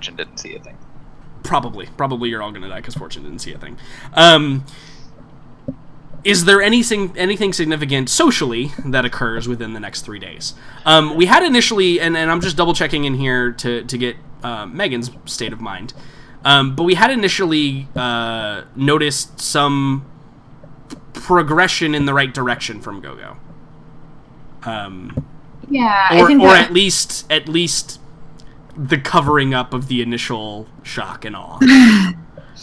Fortune didn't see a thing. Probably you're all gonna die because Fortune didn't see a thing. Is there anything significant socially that occurs within the next 3 days? We had initially, and I'm just double checking in here to get Megan's state of mind, but we had initially noticed some progression in the right direction from Gogo. Or at least the covering up of the initial shock and awe.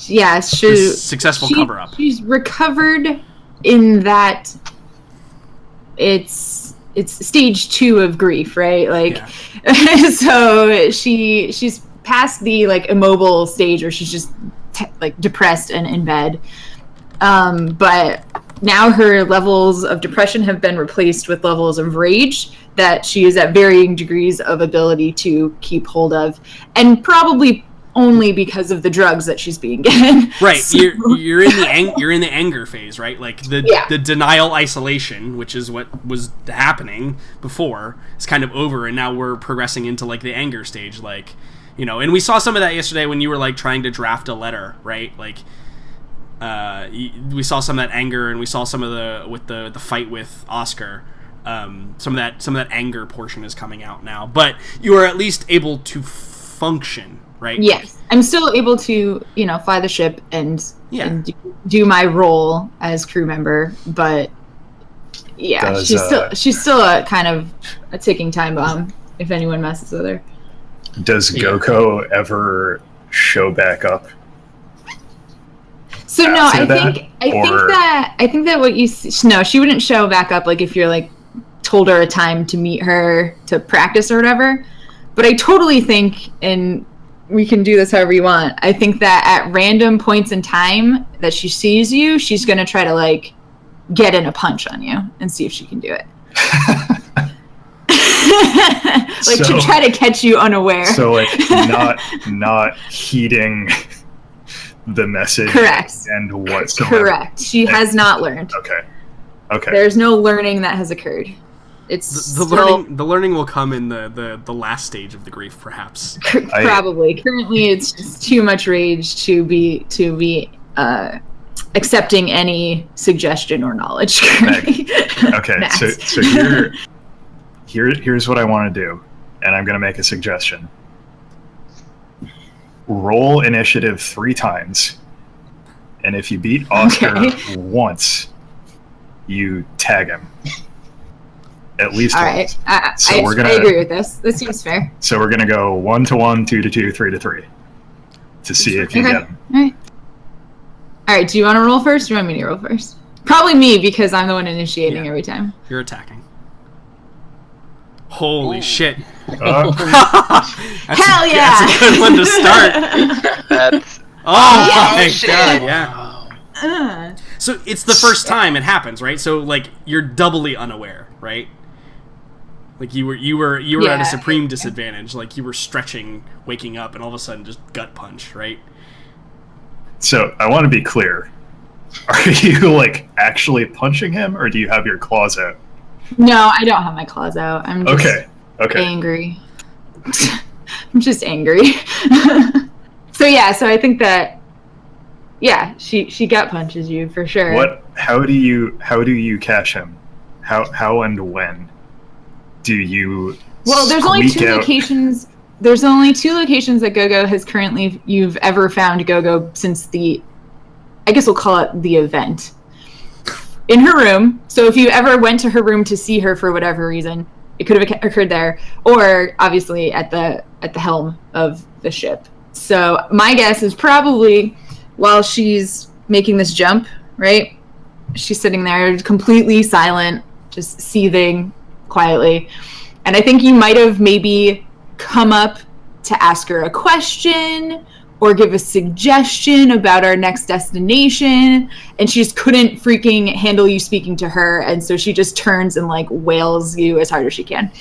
Yeah, successful cover up. She's recovered in that it's stage 2 of grief, right? Like, yeah. So she's past the like immobile stage where she's just like depressed and in bed. But now her levels of depression have been replaced with levels of rage that she is at varying degrees of ability to keep hold of, and probably only because of the drugs that she's being given. Right, so. you're in the anger phase, right? Like the denial isolation, which is what was happening before, is kind of over, and now we're progressing into like the anger stage, like, you know. And we saw some of that yesterday when you were like trying to draft a letter, right? Like, we saw some of that anger, and we saw some of the fight with Oscar. Some of that anger portion is coming out now, but you are at least able to function. Right. Yes, I'm still able to, fly the ship and do my role as crew member, but yeah, she's still a kind of a ticking time bomb if anyone messes with her. Does Gogo ever show back up? So no, I think that what you see, no, she wouldn't show back up like if you're like told her a time to meet her to practice or whatever. But I totally think, and we can do this however you want, I think that at random points in time that she sees you, she's going to try to, like, get in a punch on you and see if she can do it. To try to catch you unaware. So, like, not heeding the message. Correct. And whatsoever. Correct. She has not learned. Okay. There's no learning that has occurred. It's the learning will come in the last stage of the grief, perhaps. Probably. Currently, it's just too much rage to be accepting any suggestion or knowledge. Okay, so here's what I want to do, and I'm going to make a suggestion. Roll initiative 3 times, and if you beat Oscar once, you tag him. At least all once. Right. I agree with this. This seems fair. So we're gonna go 1 to 1, 2 to 2, 3 to 3 to see if you get him. All right. Do you want to roll first? Or do you want me to roll first? Probably me, because I'm the one initiating every time. You're attacking. Holy shit! Hell yeah! That's a good one to start. My god! Yeah. So it's the first time it happens, right? So like you're doubly unaware, right? Like you were at a supreme disadvantage. Like you were stretching, waking up, and all of a sudden just gut punch, right? So I want to be clear. Are you like actually punching him, or do you have your claws out? No, I don't have my claws out. I'm just angry. I'm just angry. So I think that she gut punches you for sure. How do you catch him? How and when do you? Well, there's only 2 locations. There's only 2 locations that Gogo has you've ever found Gogo since I guess we'll call it the event. In her room. So if you ever went to her room to see her for whatever reason, it could have occurred there, or obviously at the helm of the ship. So my guess is probably while she's making this jump, right? She's sitting there completely silent, just seething quietly. And I think you might have maybe come up to ask her a question or give a suggestion about our next destination, and she just couldn't freaking handle you speaking to her, and so she just turns and like wails you as hard as she can.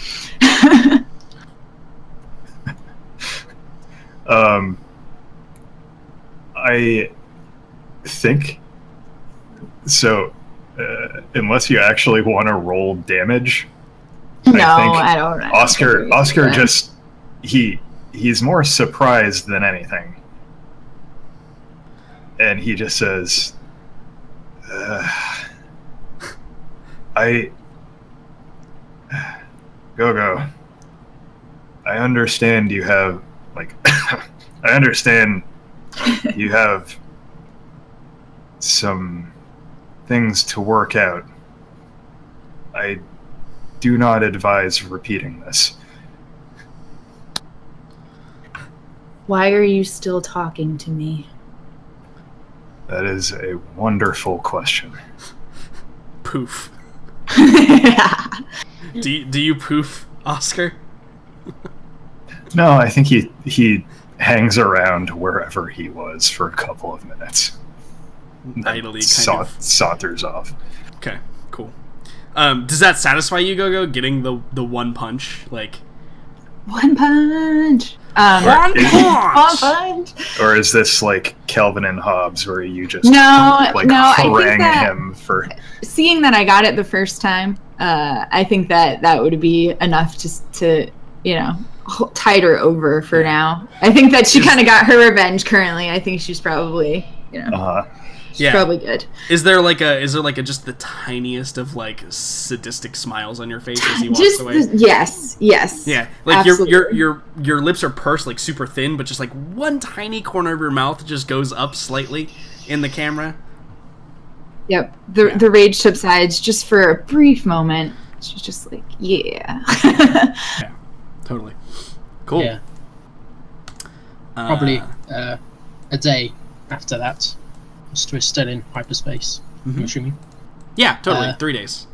I think so. Unless you actually want to roll damage, I don't. Oscar just he he's more surprised than anything. And he just says, Go-Go, I understand you have, I understand you have some things to work out. I do not advise repeating this. Why are you still talking to me? That is a wonderful question. Poof. Do you poof, Oscar? No, I think he hangs around wherever he was for a couple of minutes. Idly saunters off. Okay, cool. Does that satisfy you, Go-Go? Getting the one punch, like one punch. One punch. Or is this like Calvin and Hobbes, where you just harangue him for? Seeing that I got it the first time, I think that would be enough to tide her over for now. I think that she kind of got her revenge. Currently, I think she's probably She's probably good. Is there just the tiniest of like sadistic smiles on your face as he walks away? Yes. Yeah, like absolutely. your lips are pursed like super thin, but just like one tiny corner of your mouth just goes up slightly in the camera. Yep. The rage subsides just for a brief moment. She's just like, yeah. Yeah, totally. Cool. Yeah. Probably a day after that. We're still in hyperspace, I'm assuming. Yeah, totally. 3 days.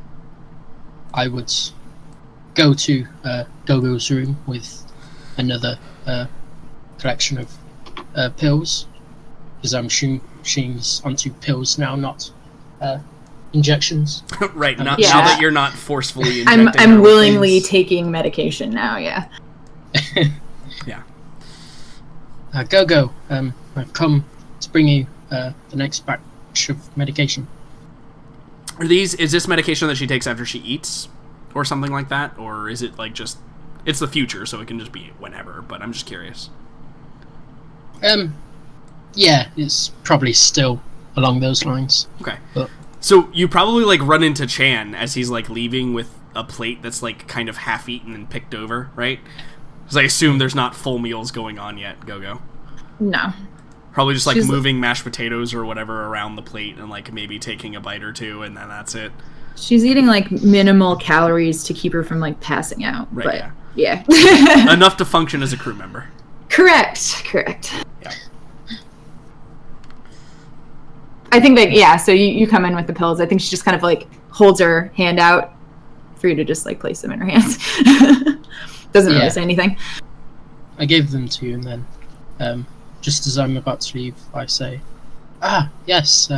I would go to Go-Go's room with another collection of pills, because I'm assuming she's onto pills now, not injections. Right, now that you're not forcefully injecting I'm willingly taking medication now, yeah. Yeah. Go-Go, I've come to bring you the next batch of medication. Is this medication that she takes after she eats or something like that, or is it like just it's the future, so it can just be whenever, but I'm just curious. Yeah, it's probably still along those lines. Okay. But so you probably like run into Chan as he's like leaving with a plate that's like kind of half eaten and picked over, right? Because I assume there's not full meals going on yet, Go-Go. No. Probably just like moving mashed potatoes or whatever around the plate and like maybe taking a bite or two, and then that's it. She's eating like minimal calories to keep her from like passing out. Right. But, yeah. Enough to function as a crew member. Correct. Yeah. I think that so you come in with the pills. I think she just kind of like holds her hand out for you to just like place them in her hands. Doesn't really say anything. I gave them to you, and then just as I'm about to leave, I say, yes,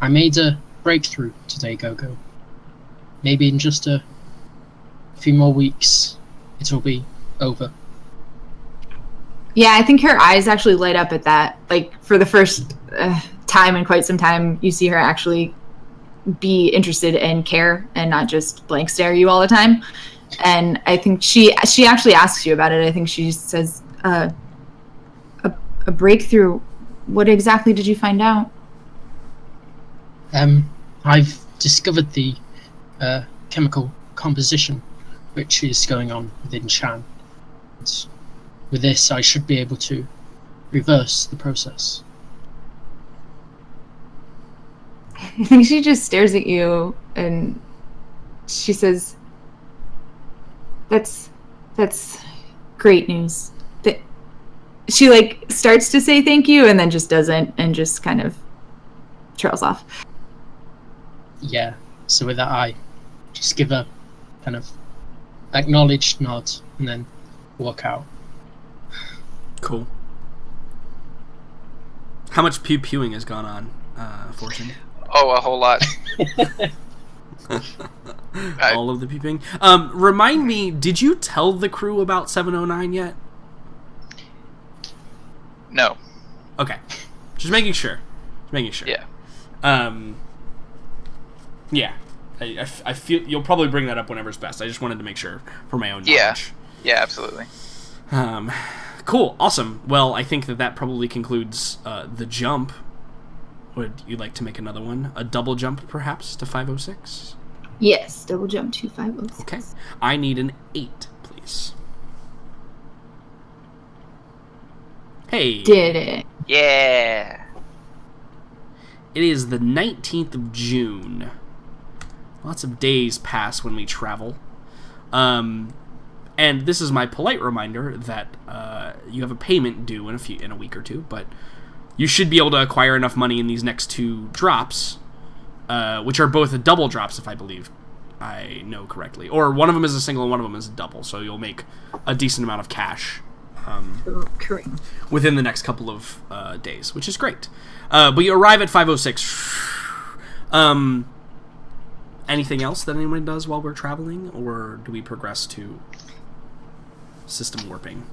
I made a breakthrough today, Go-Go. Maybe in just a few more weeks, it'll be over. Yeah, I think her eyes actually light up at that. Like, for the first time in quite some time, you see her actually be interested and care and not just blank stare you all the time. And I think she actually asks you about it. I think she says, a breakthrough. What exactly did you find out? I've discovered the chemical composition which is going on within Chan. And with this, I should be able to reverse the process. I think she just stares at you and she says, That's great news. She like starts to say thank you and then just doesn't and just kind of trails off. Yeah, so with that I just give a kind of acknowledged nod and then walk out. Cool. How much pew-pewing has gone on, Fortune? Oh, a whole lot. All of the peeping. Remind me, did you tell the crew about 709 yet? No. Okay. Just making sure. Yeah. Yeah. I feel you'll probably bring that up whenever's best. I just wanted to make sure for my own knowledge. Yeah, absolutely. Cool, awesome. Well, I think that probably concludes the jump. Would you like to make another one? A double jump, perhaps, to 506? Yes, double jump to 506. Okay. I need an 8, please. Hey. Did it. Yeah. It is the 19th of June. Lots of days pass when we travel. And this is my polite reminder that you have a payment due in a week or two, but you should be able to acquire enough money in these next 2 drops, which are both double drops, if I believe I know correctly. Or one of them is a single and one of them is a double, so you'll make a decent amount of cash Correct. within the next couple of days, which is great. But you arrive at 506. Anything else that anyone does while we're traveling, or do we progress to system warping?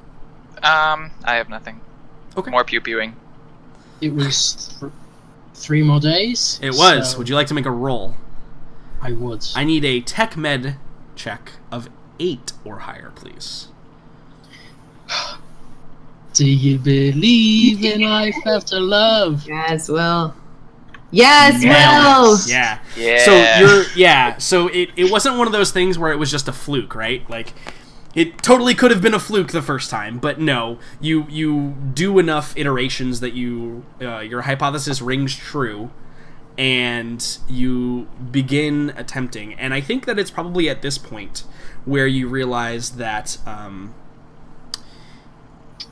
I have nothing. Okay. More pew-pewing. It was 3 more days. It was. so Would you like to make a roll? I would. I need a tech med check of 8 or higher, please. Do you believe in life after love? Yes, Will. Yes, Will. Yeah. Yeah. So it wasn't one of those things where it was just a fluke, right? Like, it totally could have been a fluke the first time, but no, you do enough iterations that your hypothesis rings true, and you begin attempting. And I think that it's probably at this point where you realize that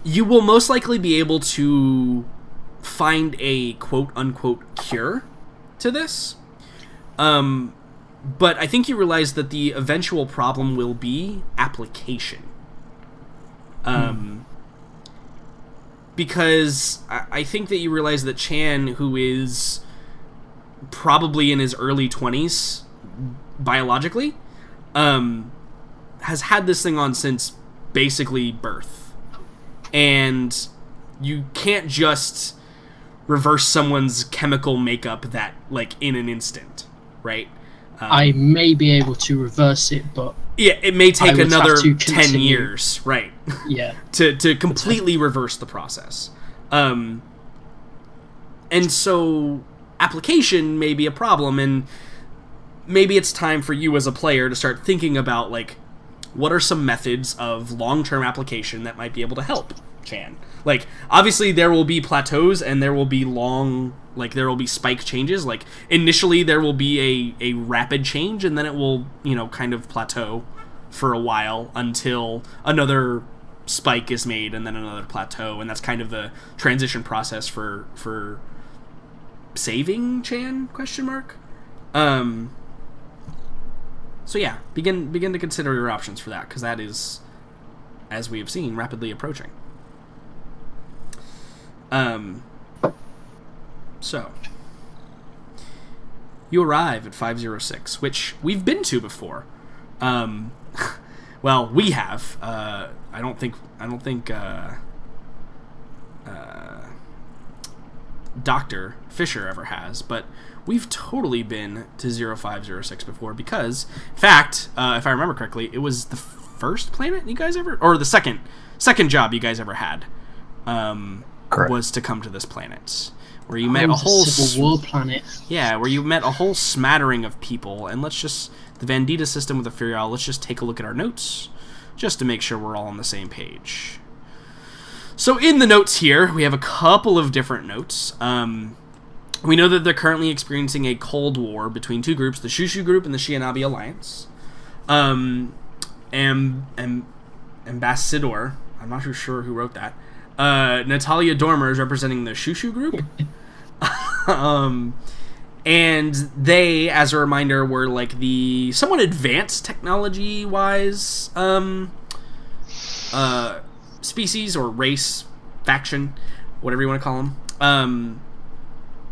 you will most likely be able to find a quote-unquote cure to this. But I think you realize that the eventual problem will be application. Because I think that you realize that Chan, who is probably in his early 20s, biologically, has had this thing on since basically birth. And you can't just reverse someone's chemical makeup that, like, in an instant, right? I may be able to reverse it, but yeah, it may take would another have to 10 continue. years, right? Yeah. to completely reverse the process. And so application may be a problem, and maybe it's time for you as a player to start thinking about, like, what are some methods of long-term application that might be able to help Chan? Like, obviously there will be plateaus and there will be there will be spike changes. Like, initially there will be a rapid change, and then it will, kind of plateau for a while until another spike is made, and then another plateau, and that's kind of the transition process for saving Chan, ? So yeah, begin to consider your options for that, because that is, as we have seen, rapidly approaching. So you arrive at 506, which we've been to before. Well, we have. I don't think Dr. Fisher ever has, but we've totally been to 0506 before, because, in fact, if I remember correctly, it was the first planet you guys ever, or the second job you guys ever had, was to come to this planet, where you met a whole Civil War planet. Yeah, where you met a whole smattering of people, and the Vandita system with the Furial, let's just take a look at our notes, just to make sure we're all on the same page. So in the notes here, we have a couple of different notes. We know that they're currently experiencing a cold war between two groups, the Shushu group and the Shianabi Alliance. Ambassador, I'm not too sure who wrote that, Natalia Dormer is representing the Shushu group. And they, as a reminder, were like the somewhat advanced technology-wise species or race, faction, whatever you want to call them,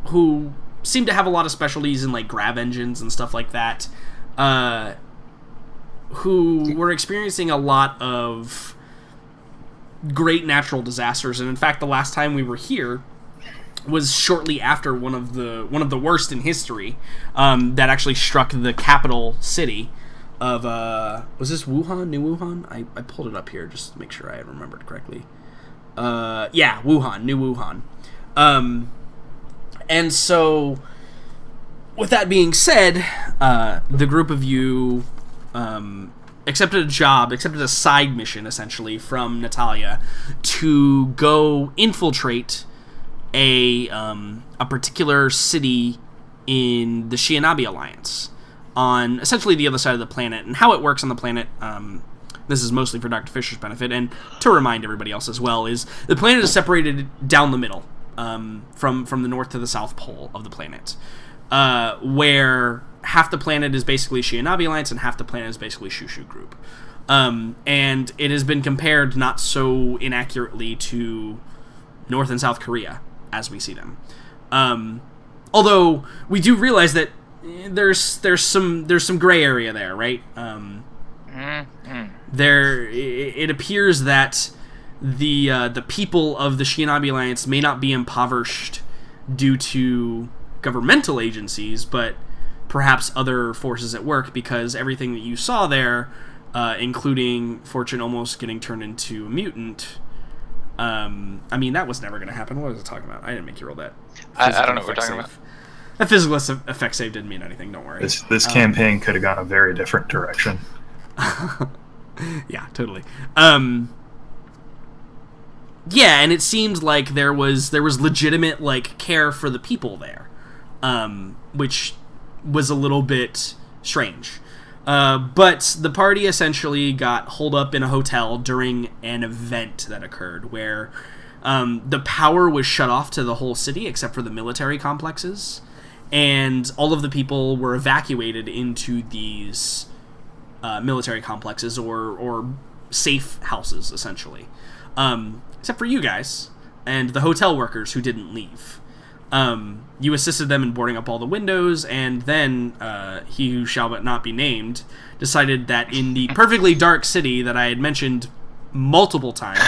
who seem to have a lot of specialties in, like, grav engines and stuff like that, who were experiencing a lot of great natural disasters. And in fact, the last time we were here was shortly after one of the worst in history, that actually struck the capital city of was this Wuhan, New Wuhan? I pulled it up here just to make sure I remembered correctly. Yeah, Wuhan, New Wuhan. And so, with that being said, the group of you accepted a side mission, essentially, from Natalia to go infiltrate a particular city in the Shihanabi Alliance on essentially the other side of the planet. And how it works on the planet, this is mostly for Dr. Fisher's benefit, and to remind everybody else as well, is the planet is separated down the middle, from the north to the south pole of the planet, where half the planet is basically Shihanabi Alliance and half the planet is basically Shushu Group. And it has been compared not so inaccurately to North and South Korea as we see them. Although we do realize that there's some gray area there, right? It appears that the people of the Shihanabi Alliance may not be impoverished due to governmental agencies, but perhaps other forces at work, because everything that you saw there, including Fortune almost getting turned into a mutant, I mean, that was never going to happen. What was I talking about? I didn't make you roll that. I don't know what we're talking about. That physical effect save didn't mean anything, don't worry. This campaign could have gone a very different direction. Yeah, totally. Yeah, and it seemed like there was legitimate, like, care for the people there, which was a little bit strange. But the party essentially got holed up in a hotel during an event that occurred where the power was shut off to the whole city except for the military complexes, and all of the people were evacuated into these military complexes or safe houses, essentially. Except for you guys and the hotel workers who didn't leave. You assisted them in boarding up all the windows, and then he who shall but not be named decided that in the perfectly dark city that I had mentioned multiple times,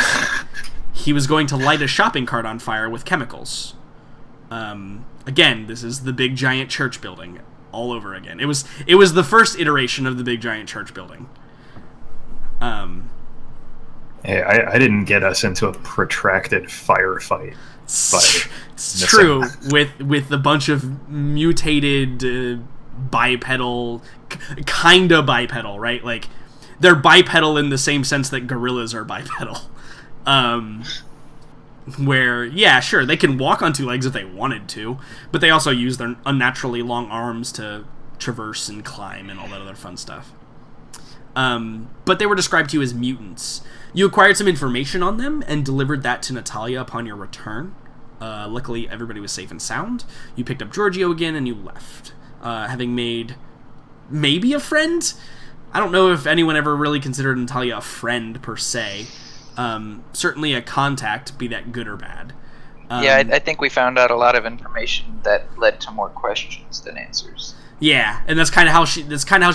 he was going to light a shopping cart on fire with chemicals. Again, this is the big giant church building all over again. It was the first iteration of the big giant church building. Hey, I didn't get us into a protracted firefight. It's true, with a bunch of mutated bipedal, kinda bipedal, right? Like, they're bipedal in the same sense that gorillas are bipedal. Where, yeah, sure, they can walk on two legs if they wanted to, but they also use their unnaturally long arms to traverse and climb and all that other fun stuff. But they were described to you as mutants. You acquired some information on them and delivered that to Natalia upon your return. Luckily, everybody was safe and sound. You picked up Giorgio again and you left, having made maybe a friend? I don't know if anyone ever really considered Natalia a friend, per se. Certainly a contact, be that good or bad. Yeah, I think we found out a lot of information that led to more questions than answers. Yeah, and that's kind of how she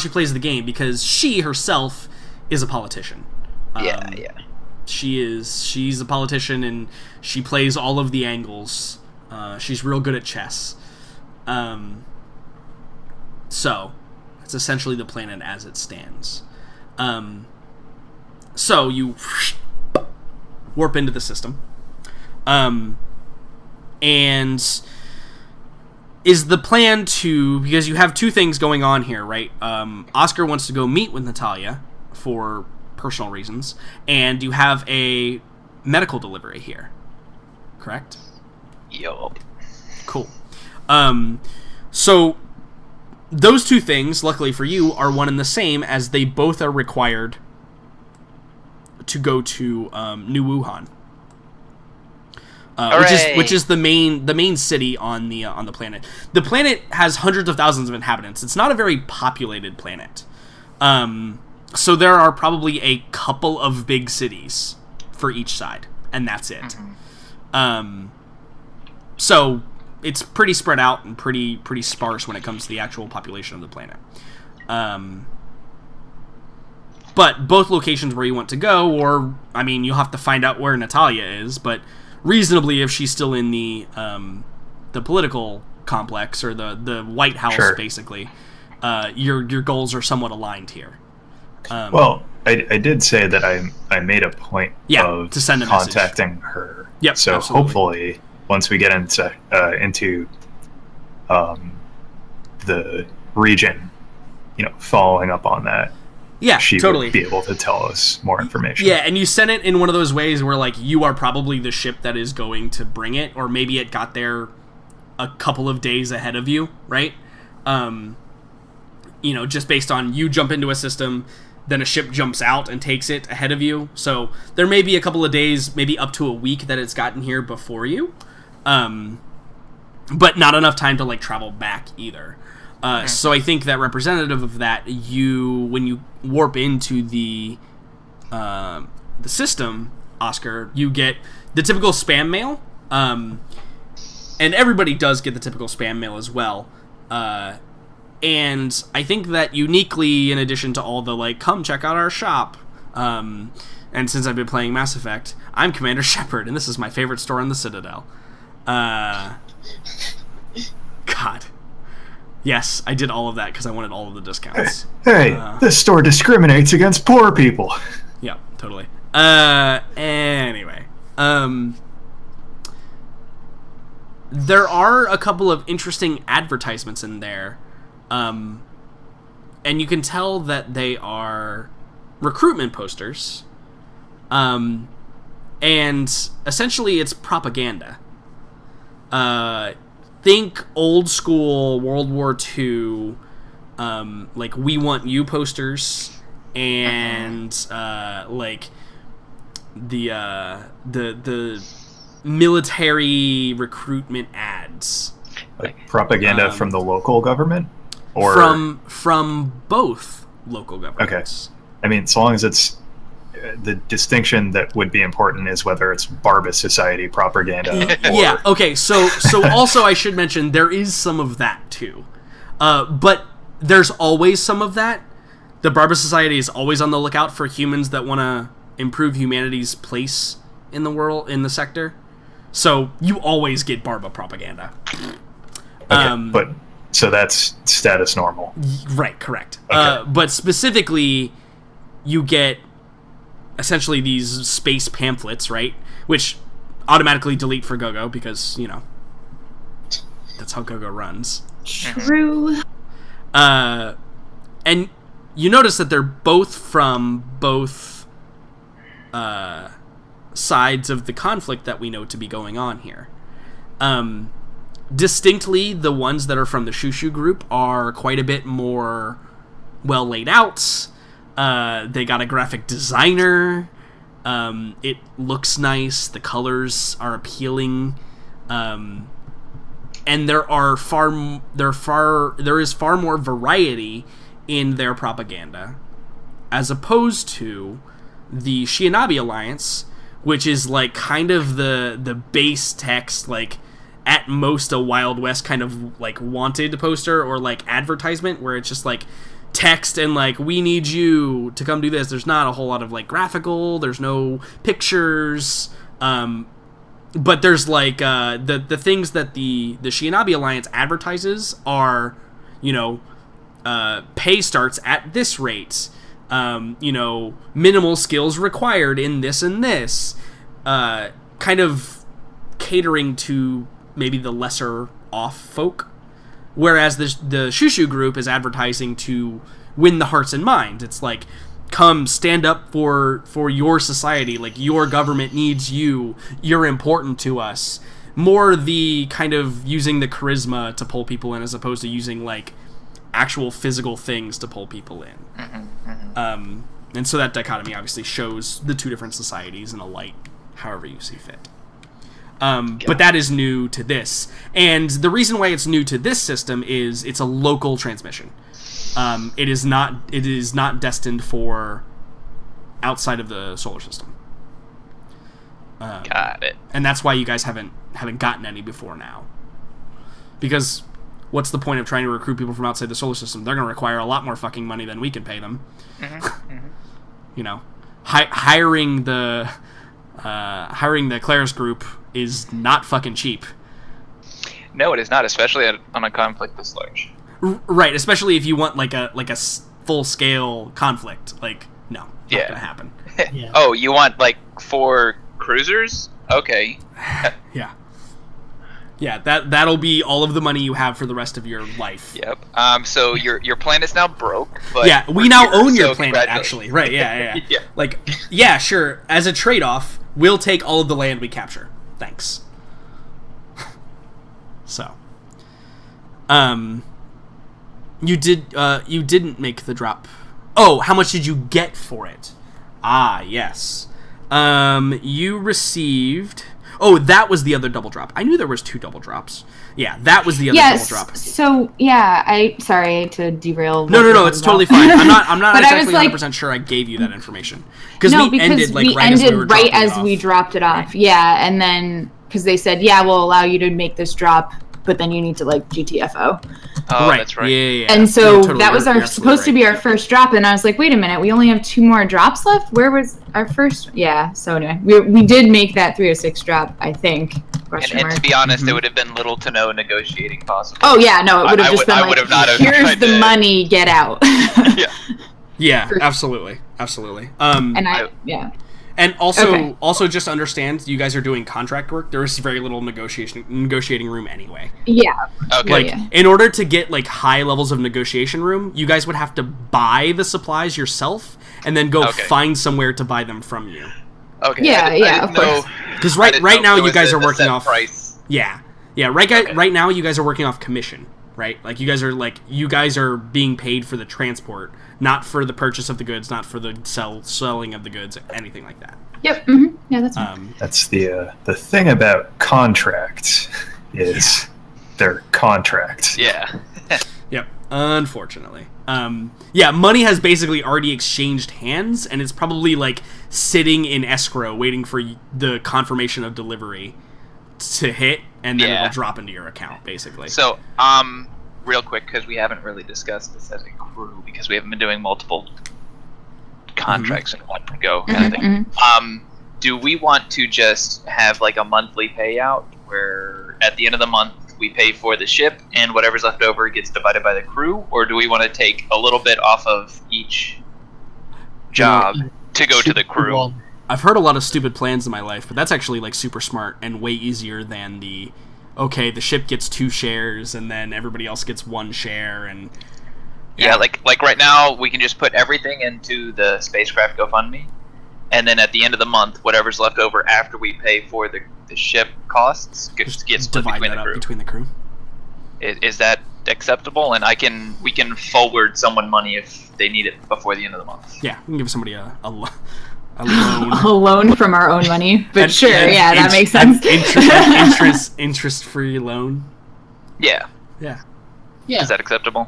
plays the game, because she herself is a politician. Yeah. She's a politician, and she plays all of the angles. She's real good at chess. So it's essentially the planet as it stands. So you warp into the system. And is the plan to, because you have two things going on here, right? Oscar wants to go meet with Natalia for personal reasons, and you have a medical delivery here, correct? Yup. Cool. So those two things, luckily for you, are one and the same, as they both are required to go to New Wuhan, which is the main city on the planet. The planet has hundreds of thousands of inhabitants. It's not a very populated planet. So there are probably a couple of big cities for each side, and that's it. Mm-hmm. So it's pretty spread out and pretty sparse when it comes to the actual population of the planet. But both locations where you want to go, or, I mean, you'll have to find out where Natalia is, but reasonably, if she's still in the political complex, or the White House, sure, basically, your goals are somewhat aligned here. Well, I did say that I made a point of to send a contacting message. her. Yep, so absolutely. hopefully, once we get into the region, following up on that, she totally would be able to tell us more information. Yeah, and you sent it in one of those ways where, like, you are probably the ship that is going to bring it, or maybe it got there a couple of days ahead of you, right? Just based on you jump into a system, then a ship jumps out and takes it ahead of you. So there may be a couple of days, maybe up to a week that it's gotten here before you. But not enough time to, like, travel back either. So I think that representative of that, when you warp into the system, Oscar, you get the typical spam mail, and everybody does get the typical spam mail as well. And I think that uniquely, in addition to all the, like, come check out our shop, and since I've been playing Mass Effect, I'm Commander Shepard, and this is my favorite store in the Citadel. God. Yes, I did all of that because I wanted all of the discounts. Hey, this store discriminates against poor people. Yeah, totally. Anyway. There are a couple of interesting advertisements in there. And you can tell that they are recruitment posters. And essentially it's propaganda. Think old school World War II, like "We Want You" posters, and like the military recruitment ads. Like propaganda from the local government, or from both local governments. Okay, I mean, so long as it's the distinction that would be important is whether it's Barba Society propaganda. Yeah. Okay. So also I should mention there is some of that too, but there's always some of that. The Barba Society is always on the lookout for humans that want to improve humanity's place in the world, in the sector. So you always get Barba propaganda. Okay, but so that's status normal. Right. Correct. Okay. But specifically, you get essentially these space pamphlets, right? Which automatically delete for GoGo because, that's how GoGo runs. True. And you notice that they're both from both sides of the conflict that we know to be going on here. Distinctly, the ones that are from the Shushu group are quite a bit more well laid out. They got a graphic designer. It looks nice. The colors are appealing. And there is far more variety in their propaganda as opposed to the Shianabi Alliance, which is like kind of the base text, like at most a Wild West kind of like wanted poster or like advertisement where it's just like text and like, we need you to come do this. There's not a whole lot of like graphical, there's no pictures, but there's like the things that the Shianabi Alliance advertises are, pay starts at this rate, minimal skills required in this and this, kind of catering to maybe the lesser off folk. Whereas the Shushu group is advertising to win the hearts and minds. It's like, come stand up for your society. Like, your government needs you. You're important to us. More the kind of using the charisma to pull people in as opposed to using, like, actual physical things to pull people in. And so that dichotomy obviously shows the two different societies in a light, however you see fit. But that is new to this. And the reason why it's new to this system is it's a local transmission. It is not destined for outside of the solar system. Got it. And that's why you guys haven't gotten any before now. Because what's the point of trying to recruit people from outside the solar system? They're going to require a lot more fucking money than we can pay them. Hiring the Claris group is not fucking cheap. No, it is not, especially on a conflict this large. Right, especially if you want like a full-scale conflict. Like, no, not gonna happen. Yeah. Oh, you want like 4 cruisers? Okay. Yeah, that'll be all of the money you have for the rest of your life. Yep. So your planet's now broke. But yeah, we now own your planet, congratulations. actually. Right, yeah. Yeah. Like, yeah, sure. As a trade-off, we'll take all of the land we capture. Thanks. So. You didn't make the drop. Oh, how much did you get for it? Ah, yes. You received... Oh, that was the other double drop. I knew there was 2 double drops. Yeah, that was the other double drop. So yeah, sorry to derail. No, it's totally fine. I'm not exactly like, 100% sure I gave you that information. No, we ended right as we dropped it off. Right. Yeah, and then because they said, yeah, we'll allow you to make this drop, but then you need to like GTFO. Oh, right. That's right. Yeah. And so that was supposed to be our first drop, and I was like, wait a minute, we only have 2 more drops left? Where was our first? Yeah, so anyway, we did make that 306 drop, I think. And to be honest, it would have been little to no negotiating possible. Oh yeah, no, it would have just been I like, not here's the money, get out. Yeah, absolutely. And also just understand, you guys are doing contract work. There is very little negotiating room anyway. Yeah. Okay. Like, in order to get like high levels of negotiation room, you guys would have to buy the supplies yourself and then go find somewhere to buy them from you. Okay. Yeah, of course. Because right now you guys are working off price. Yeah. Right now you guys are working off commission, right? Like you guys are being paid for the transport, not for the purchase of the goods, not for the selling of the goods, anything like that. Yep. Mm-hmm. Yeah, that's fine. That's the thing about contracts is they're contracts. Yeah. Yep. Unfortunately. Money has basically already exchanged hands, and it's probably like sitting in escrow waiting for the confirmation of delivery to hit, and then it'll drop into your account, basically. So, real quick, because we haven't really discussed this as a crew, because we haven't been doing multiple contracts in one go kind of thing. Do we want to just have like a monthly payout where at the end of the month we pay for the ship and whatever's left over gets divided by the crew, or do we want to take a little bit off of each job to go to the crew? I've heard a lot of stupid plans in my life, but that's actually like super smart and way easier than the ship gets 2 shares and then everybody else gets 1 share. And like right now we can just put everything into the spacecraft GoFundMe, and then at the end of the month whatever's left over after we pay for the ship costs gets split between the crew. Is that acceptable? And we can forward someone money if they need it before the end of the month. Yeah, we can give somebody a loan. A loan from our own money, but that makes sense. Interest-free loan. Yeah. Is that acceptable?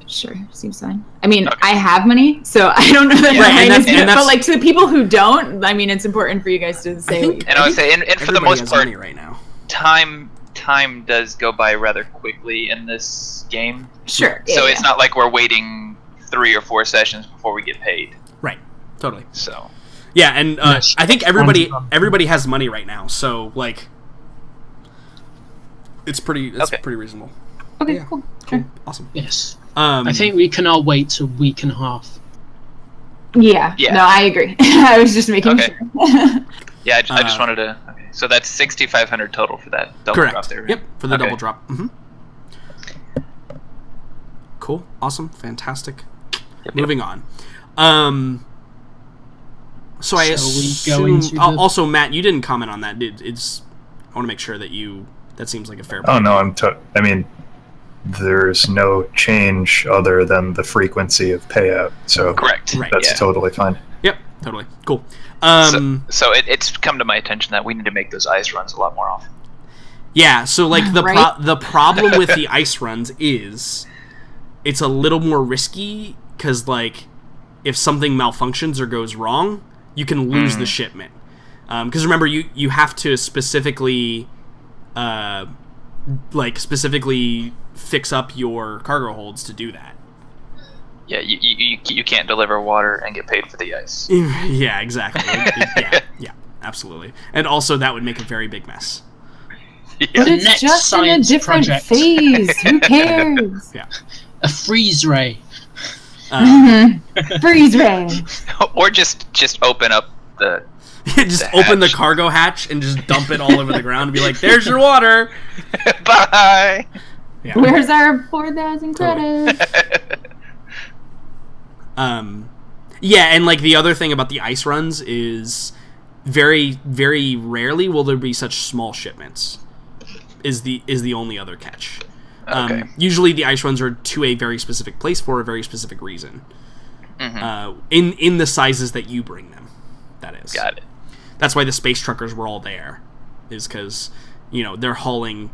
Sure, seems fine. I mean, I have money, so I don't know that but like to the people who don't, I mean, it's important for you guys to say. And I would say, and for the most part, right now, time does go by rather quickly in this game. Sure. So it's not like we're waiting 3 or 4 sessions before we get paid. Right. Totally. So. Yeah, and I think everybody has money right now, so like, it's pretty reasonable. Okay, yeah. Cool. Sure. Awesome. Yes. I think we can all wait a week and a half. Yeah. No, I agree. I was just making sure. Yeah, I just wanted to. Okay, so that's 6,500 total for that double drop there. Right? Yep, for the double drop. Mm-hmm. Cool. Awesome. Fantastic. Moving on. So I assume. Also, Matt, you didn't comment on that. I want to make sure that that seems like a fair point. Oh no, I mean, there's no change other than the frequency of payout. So correct. That's totally fine. Yep, totally. Cool. So it's come to my attention that we need to make those ice runs a lot more often. Yeah. So like the problem with the ice runs is it's a little more risky because like if something malfunctions or goes wrong, you can lose the shipment. Because remember, you have to specifically fix up your cargo holds to do that. Yeah, you can't deliver water and get paid for the ice. Yeah, exactly. Yeah, absolutely. And also, that would make a very big mess. Yeah. But it's just in a different phase. Who cares? Yeah. A freeze ray. Freeze ray. Or just open up the Just open the cargo hatch and just dump it all over the ground and be like, "There's your water." Bye. Yeah. Where's our 4,000 credits? Yeah, and like the other thing about the ice runs is very, very rarely will there be such small shipments. Is the only other catch. Okay. Usually the ice runs are to a very specific place for a very specific reason. Mm-hmm. In the sizes that you bring them, that is. Got it. That's why the space truckers were all there, is because, they're hauling,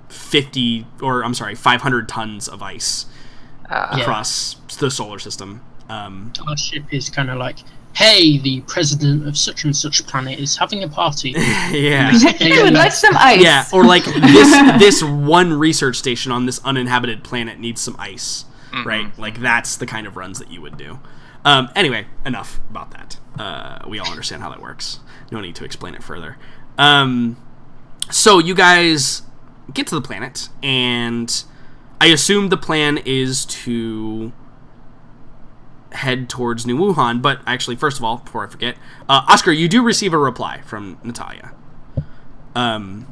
500 tons of ice across the solar system. Our ship is kind of like, hey, the president of such and such planet is having a party. Yeah. I would like some ice. Yeah, or like this one research station on this uninhabited planet needs some ice, right? Like that's the kind of runs that you would do. Anyway, enough about that. We all understand how that works. No need to explain it further. So you guys get to the planet, and I assume the plan is to head towards New Wuhan, but actually, first of all, before I forget, Oscar, you do receive a reply from Natalia. And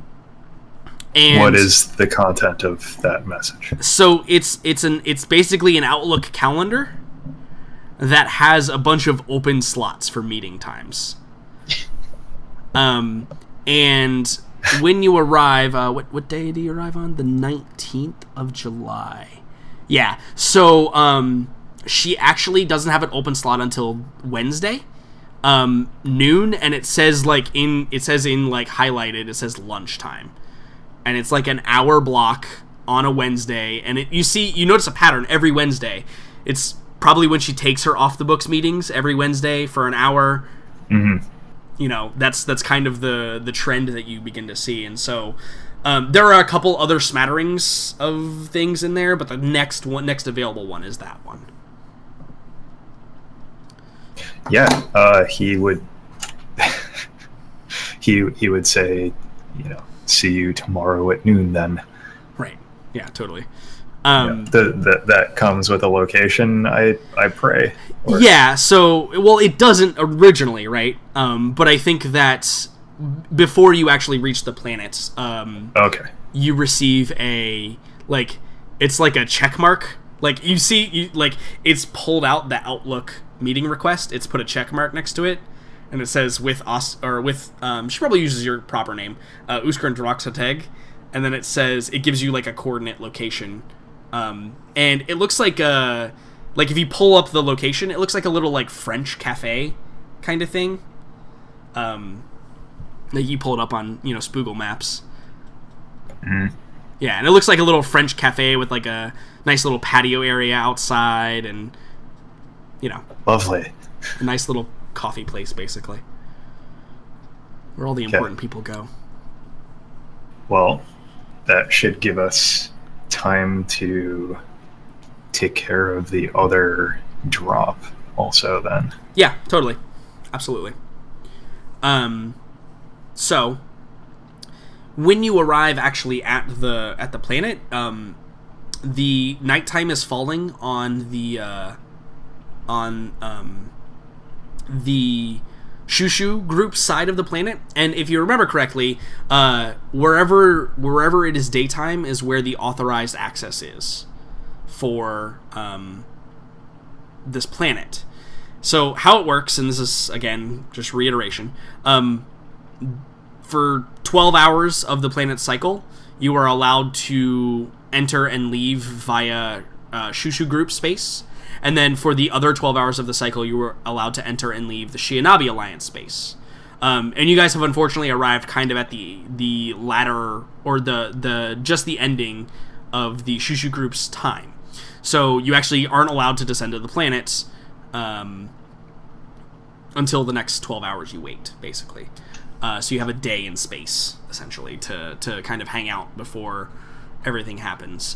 what is the content of that message? So it's basically an Outlook calendar that has a bunch of open slots for meeting times. And when you arrive, what day do you arrive on? The 19th of July. Yeah. So she actually doesn't have an open slot until Wednesday, noon, and it says highlighted, it says lunchtime. And it's like an hour block on a Wednesday, and you notice a pattern every Wednesday. It's probably when she takes her off the books meetings every Wednesday for an hour. Mm-hmm. That's kind of the trend that you begin to see. And so there are a couple other smatterings of things in there, but the next available one is that one. Yeah, he would he would say, see you tomorrow at noon then. Right. Yeah, totally. That comes with a location, I pray. Or... Yeah, so, well, it doesn't originally, right? But I think that before you actually reach the planet, okay, you receive it's like a check mark. Like, it's pulled out the Outlook meeting request. It's put a check mark next to it, and it says she probably uses your proper name, Uskar Droxateg, and then it gives you, like, a coordinate location. And it looks like if you pull up the location, it looks like a little, like, French cafe kind of thing. Like you pull it up on, Spoogle Maps. Mm. Yeah, and it looks like a little French cafe with, like, a nice little patio area outside and, lovely. A nice little coffee place, basically. Where all the important people go. Well, that should give us time to take care of the other drop also then. Yeah, totally. Absolutely. So when you arrive actually at the planet, the nighttime is falling on the Shushu group side of the planet, and if you remember correctly, wherever it is daytime is where the authorized access is for this planet. So how it works, and this is again just reiteration, for 12 hours of the planet's cycle, you are allowed to enter and leave via Shushu group space. And then for the other 12 hours of the cycle, you were allowed to enter and leave the Shianabi Alliance space. And you guys have unfortunately arrived kind of at the latter, or just the ending of the Shushu group's time. So you actually aren't allowed to descend to the planet until the next 12 hours you wait, basically. So you have a day in space, essentially, to kind of hang out before everything happens.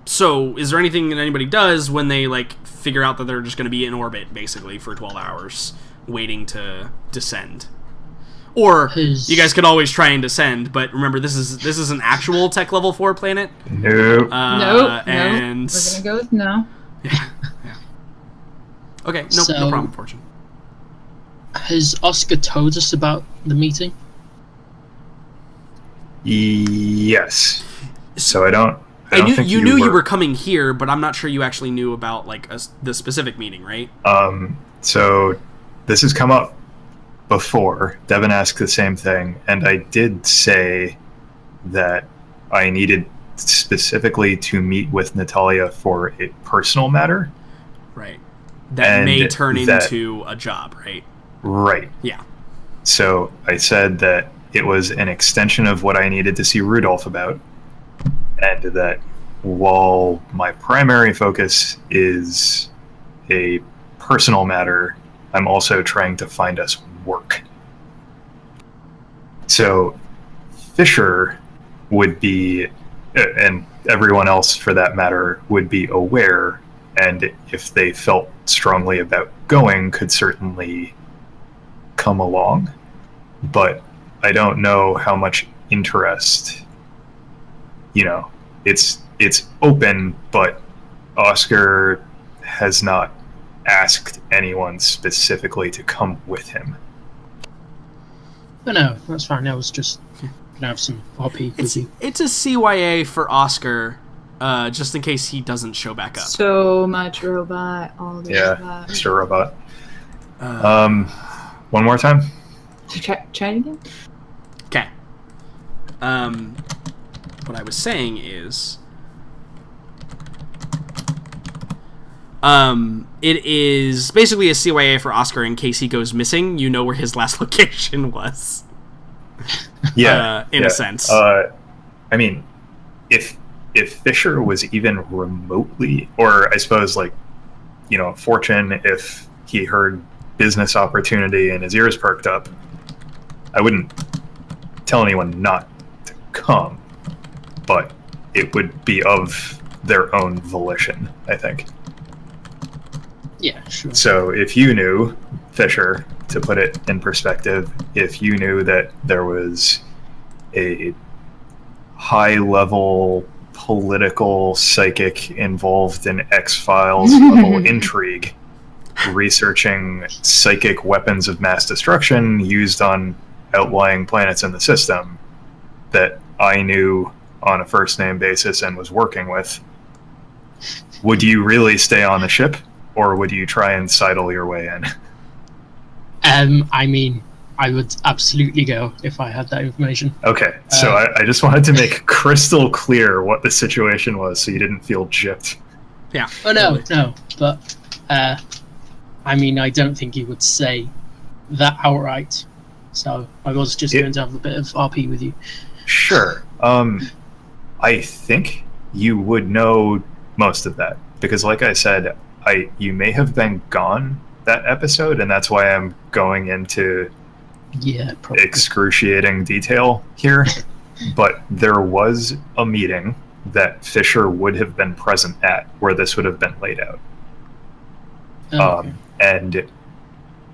So, is there anything that anybody does when they, figure out that they're just going to be in orbit, basically, for 12 hours, waiting to descend? Or you guys could always try and descend, but remember, this is an actual tech level 4 planet. Nope. And we're gonna go with no. Yeah. Okay, no problem, Fortune. Has Oscar told us about the meeting? Yes. So I don't think you knew you were coming here, but I'm not sure you actually knew about like the specific meeting, right? So this has come up before. Devin asked the same thing, and I did say that I needed specifically to meet with Natalia for a personal matter. Right. That may turn into a job, right? Right. Yeah. So I said that it was an extension of what I needed to see Rudolph about, and that while my primary focus is a personal matter, I'm also trying to find us work. So Fisher would be, and everyone else for that matter, would be aware, and if they felt strongly about going, could certainly come along. But I don't know how much interest, it's open, but Oscar has not asked anyone specifically to come with him. But no, that's fine. I was just gonna have some RP with you. It's a CYA for Oscar, just in case he doesn't show back up. So much robot, all the robot. Mr. Robot. One more time. Try it again. Okay. What I was saying is, it is basically a CYA for Oscar in case he goes missing. You know where his last location was. Yeah, in a sense. I mean, if Fisher was even remotely, or I suppose Fortune, if he heard business opportunity and his ears perked up, I wouldn't tell anyone not to come, but it would be of their own volition, I think. Yeah, sure. So if you knew, Fisher, to put it in perspective, if you knew that there was a high-level political psychic involved in X-Files level intrigue, researching psychic weapons of mass destruction used on outlying planets in the system that I knew on a first-name basis and was working with, would you really stay on the ship, or would you try and sidle your way in? I mean, I would absolutely go if I had that information. Okay, so I just wanted to make crystal clear what the situation was so you didn't feel gypped. Yeah. Oh, no, but, I mean, I don't think he would say that outright. So I was just going to have a bit of RP with you. Sure. I think you would know most of that, because like I said, you may have been gone that episode, and that's why I'm going into excruciating detail here. But there was a meeting that Fisher would have been present at where this would have been laid out. Okay. And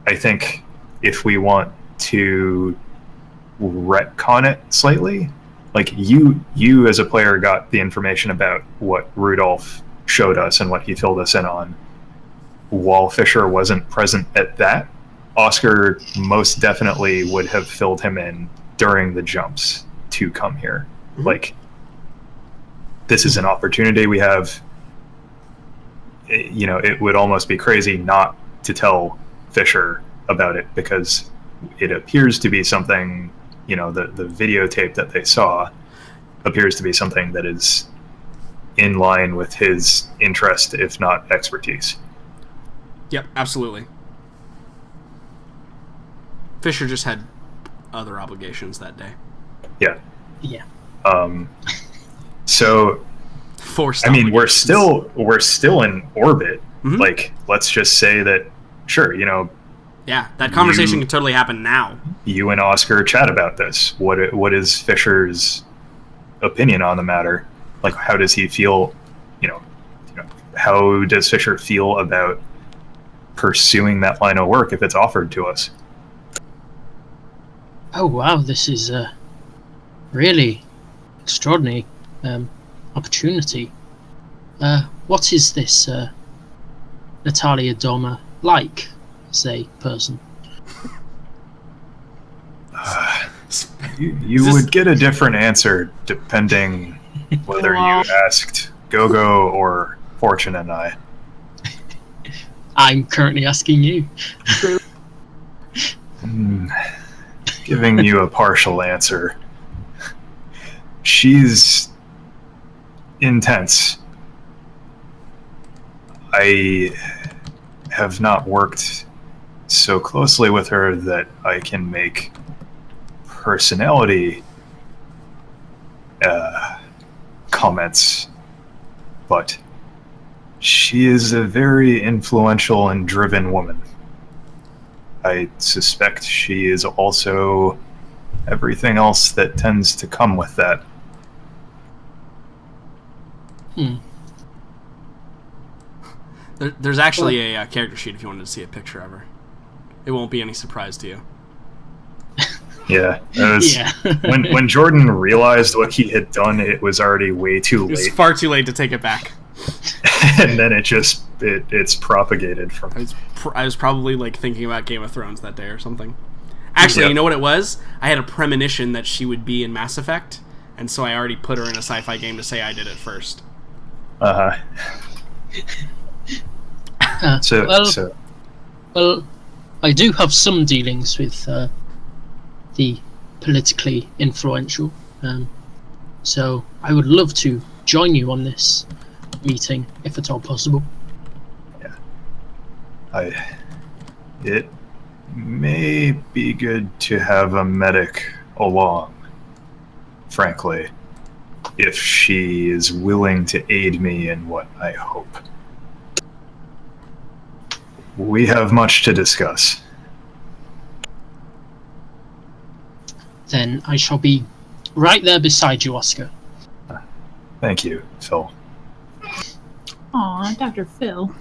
I think if we want to retcon it slightly, like you as a player got the information about what Rudolph showed us and what he filled us in on. While Fisher wasn't present at that, Oscar most definitely would have filled him in during the jumps to come here. Mm-hmm. Like, this is an opportunity we have. It would almost be crazy not to tell Fisher about it, because it appears to be something, the videotape that they saw appears to be something that is in line with his interest, if not expertise. Yep, absolutely. Fisher just had other obligations that day. Yeah. Yeah. So, forced. I mean, we're still in orbit. Mm-hmm. Like, let's just say that, sure, Yeah, that conversation can totally happen now. You and Oscar chat about this. What is Fisher's opinion on the matter? Like, how does he feel? How does Fisher feel about pursuing that line of work if it's offered to us? Oh wow, this is a really extraordinary opportunity. What is this Natalia Doma like as a person? You would get a different answer depending whether you asked Gogo or Fortune and I. I'm currently asking you. Giving you a partial answer. She's intense. I have not worked so closely with her that I can make personality comments, but she is a very influential and driven woman. I suspect she is also everything else that tends to come with that. There's actually a character sheet if you wanted to see a picture of her. It won't be any surprise to you. Yeah, when Jordan realized what he had done, it was already way too late. It was far too late to take it back. And then it's propagated from. I was probably like thinking about Game of Thrones that day or something. Actually, Yep. You know what it was? I had a premonition that she would be in Mass Effect, and so I already put her in a sci-fi game to say I did it first. Well, I do have some dealings with the politically influential, so I would love to join you on this meeting, if at all possible. Yeah. It may be good to have a medic along, frankly, if she is willing to aid me in what I hope. We have much to discuss. Then I shall be right there beside you, Oscar. Thank you, Phil. Aw, Dr. Phil.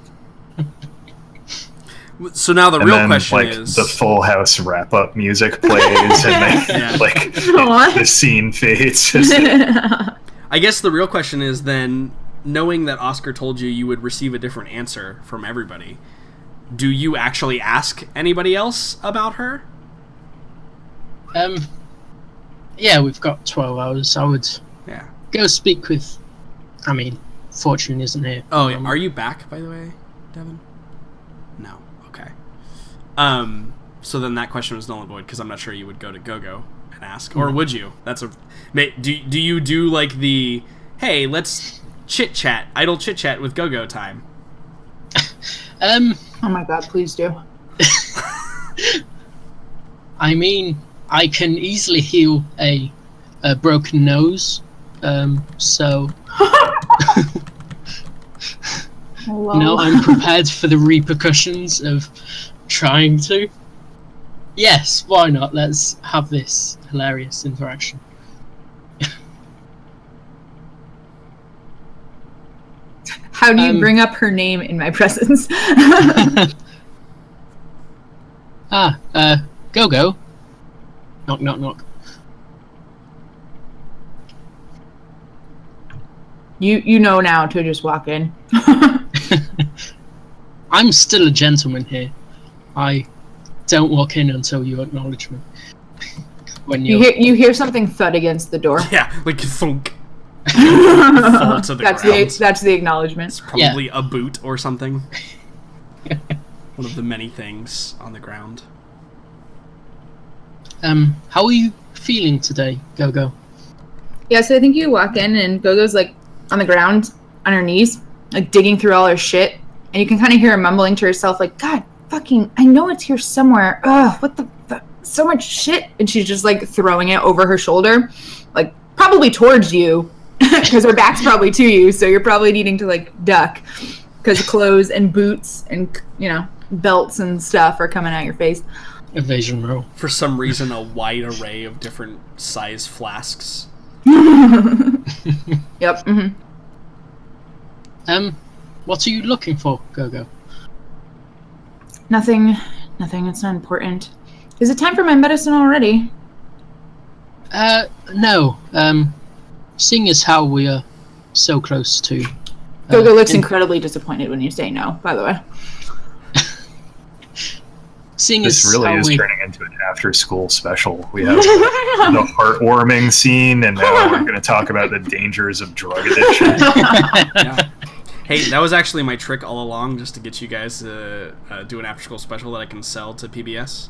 So now the And real then, question like, is... the Full House wrap-up music plays, and then, the scene fades. I guess the real question is then, knowing that Oscar told you would receive a different answer from everybody, do you actually ask anybody else about her? Yeah, we've got 12 hours. I would go speak with... I mean, Fortune isn't here. Oh, yeah. Are you back, by the way, Devin? No. Okay. So then that question was null and void, because I'm not sure you would go to Gogo and ask. Or would you? That's a... Do you do, like, the... Hey, let's chit-chat, idle chit-chat with Gogo time? Oh my god, please do. I mean, I can easily heal a broken nose, so... No, I'm prepared for the repercussions of trying to. Yes, why not? Let's have this hilarious interaction. How do you bring up her name in my presence? Go. Knock, knock, knock. You know now to just walk in. I'm still a gentleman here. I don't walk in until you acknowledge me. When you hear something thud against the door. Yeah, like thunk. Fall to the ground. That's the acknowledgement. It's probably a boot or something. One of the many things on the ground. How are you feeling today, Gogo? Yeah, so I think you walk in and Gogo's like on the ground, on her knees, like digging through all her shit, and you can kind of hear her mumbling to herself, like, God, fucking, I know it's here somewhere. Ugh, what the fuck? So much shit. And she's just like throwing it over her shoulder, like probably towards you, because her back's probably to you, so you're probably needing to like duck, because clothes and boots and, you know, belts and stuff are coming out your face. Evasion roll. For some reason, a wide array of different size flasks. Yep. Mm-hmm. What are you looking for, Gogo? Nothing. It's not important. Is it time for my medicine already? No. Seeing as how we are so close to... Gogo looks incredibly disappointed when you say no, by the way. Seeing This as really how is we... turning into an after-school special. We have the heartwarming scene, and now we're going to talk about the dangers of drug addiction. Yeah. Hey, that was actually my trick all along, just to get you guys to do an after-school special that I can sell to PBS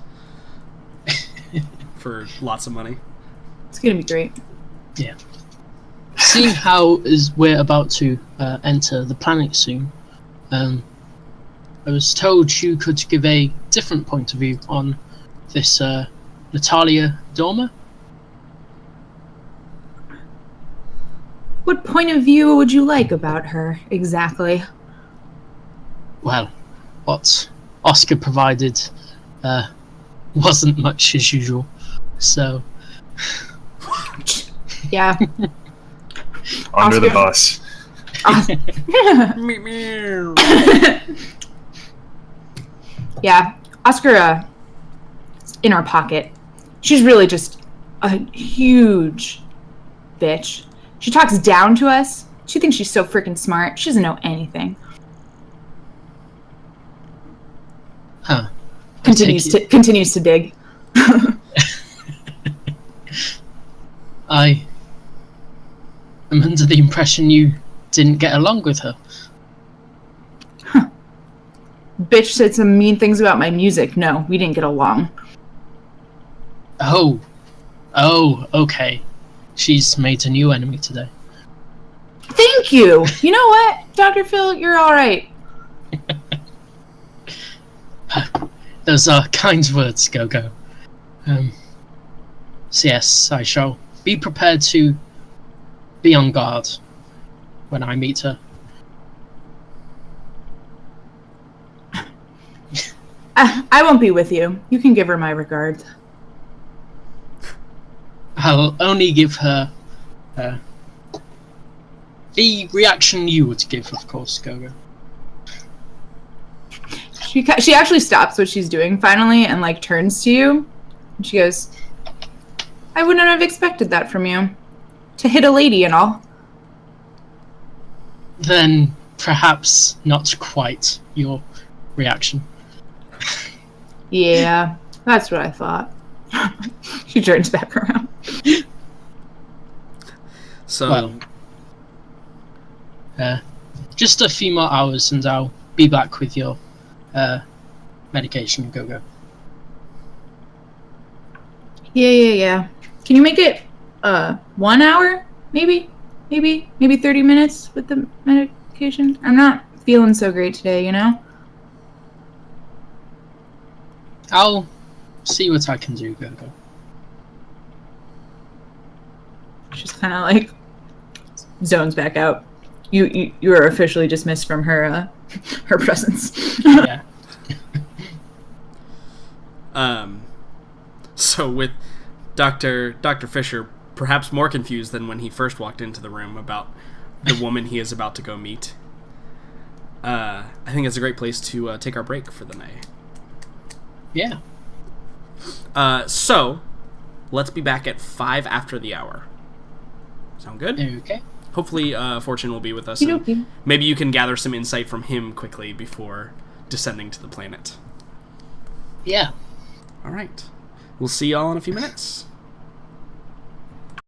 for lots of money. It's gonna be great. Yeah. Seeing how we're about to enter the planet soon, I was told you could give a different point of view on this Natalia Dormer. What point of view would you like about her, exactly? Well, what Oscar provided wasn't much as usual, so... Yeah. Under the Oscar. bus. Yeah, Oscar, in our pocket. She's really just a huge bitch. She talks down to us. She thinks she's so freaking smart. She doesn't know anything. Huh. Continues to dig. I am under the impression you didn't get along with her. Bitch said some mean things about my music. No, we didn't get along. Oh, okay. She's made a new enemy today. Thank you. You know what, Dr. Phil? You're all right. Those are kind words, Gogo. So yes, I shall be prepared to be on guard when I meet her. I won't be with you. You can give her my regards. I'll only give her the reaction you would give, of course, Gogo. She actually stops what she's doing finally and like turns to you. And she goes, I wouldn't have expected that from you. To hit a lady and all. Then perhaps not quite your reaction. Yeah, that's what I thought. She turns back around. So, well, just a few more hours and I'll be back with your medication, Gogo. Yeah. Can you make it 1 hour? Maybe 30 minutes with the medication? I'm not feeling so great today, you know? I'll see what I can do, Gogo. She's kind of like zones back out. You are officially dismissed from her her presence. Yeah. So with Dr. Fisher perhaps more confused than when he first walked into the room about the woman he is about to go meet, I think it's a great place to take our break for the night. Yeah. So let's be back at 5 after the hour. Sound good? Okay. Hopefully Fortune will be with us. Okey-dokey. Maybe you can gather some insight from him quickly before descending to the planet. Yeah. All right. We'll see y'all in a few minutes.